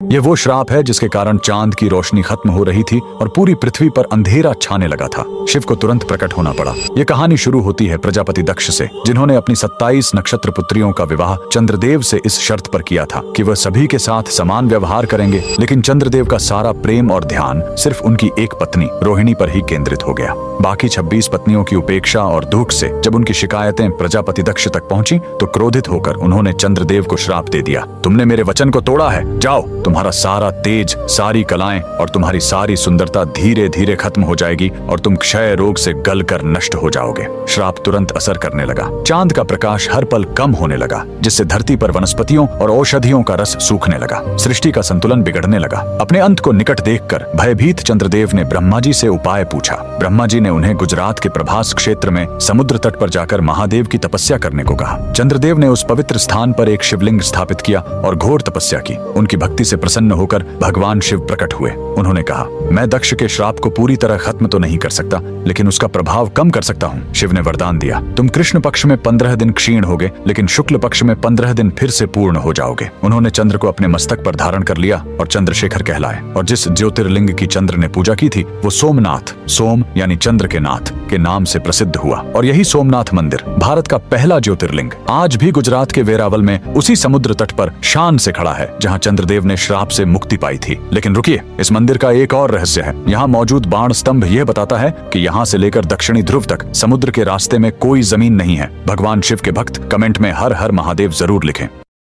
ये वो श्राप है जिसके कारण चांद की रोशनी खत्म हो रही थी और पूरी पृथ्वी पर अंधेरा छाने लगा था। शिव को तुरंत प्रकट होना पड़ा। ये कहानी शुरू होती है प्रजापति दक्ष से, जिन्होंने अपनी 27 नक्षत्र पुत्रियों का विवाह चंद्रदेव से इस शर्त पर किया था कि वह सभी के साथ समान व्यवहार करेंगे। लेकिन चंद्रदेव का सारा प्रेम और ध्यान सिर्फ उनकी एक पत्नी रोहिणी पर ही केंद्रित हो गया। बाकी 26 पत्नियों की उपेक्षा और दुख से जब उनकी शिकायतें प्रजापति दक्ष तक पहुंची तो क्रोधित होकर उन्होंने चंद्रदेव को श्राप दे दिया। तुमने मेरे वचन को तोड़ा है, जाओ, तुम्हारा सारा तेज, सारी कलाएं और तुम्हारी सारी सुंदरता धीरे धीरे खत्म हो जाएगी और तुम क्षय रोग से गलकर नष्ट हो जाओगे। श्राप तुरंत असर करने लगा। चांद का प्रकाश हर पल कम होने लगा, जिससे धरती पर वनस्पतियों और औषधियों का रस सूखने लगा। सृष्टि का संतुलन बिगड़ने लगा। अपने अंत को निकट देखकर भयभीत चंद्रदेव ने ब्रह्मा जी से उपाय पूछा। ब्रह्मा जी ने उन्हें गुजरात के प्रभास क्षेत्र में समुद्र तट पर जाकर महादेव की तपस्या करने को कहा। चंद्रदेव ने उस पवित्र स्थान पर एक शिवलिंग स्थापित किया और घोर तपस्या की। उनकी भक्ति से प्रसन्न होकर भगवान शिव प्रकट हुए। उन्होंने कहा, मैं दक्ष के श्राप को पूरी तरह खत्म तो नहीं कर सकता, लेकिन उसका प्रभाव कम कर सकता हूँ। शिव ने वरदान दिया, तुम कृष्ण पक्ष में 15 दिन क्षीण होगे, लेकिन शुक्ल पक्ष में 15 दिन फिर से पूर्ण हो जाओगे। उन्होंने चंद्र को अपने मस्तक पर धारण कर लिया और चंद्रशेखर कहलाए। और जिस ज्योतिर्लिंग की चंद्र ने पूजा की थी वो सोमनाथ, सोम यानी चंद्र के नाथ के नाम से प्रसिद्ध हुआ। और यही सोमनाथ मंदिर भारत का पहला ज्योतिर्लिंग आज भी गुजरात के वेरावल में उसी समुद्र तट पर शान से खड़ा है जहाँ चंद्रदेव ने श्राप से मुक्ति पाई थी। लेकिन रुकिए, इस मंदिर का एक और रहस्य है। यहाँ मौजूद बाण स्तंभ यह बताता है कि यहाँ से लेकर दक्षिणी ध्रुव तक समुद्र के रास्ते में कोई जमीन नहीं है। भगवान शिव के भक्त कमेंट में हर हर महादेव जरूर लिखें।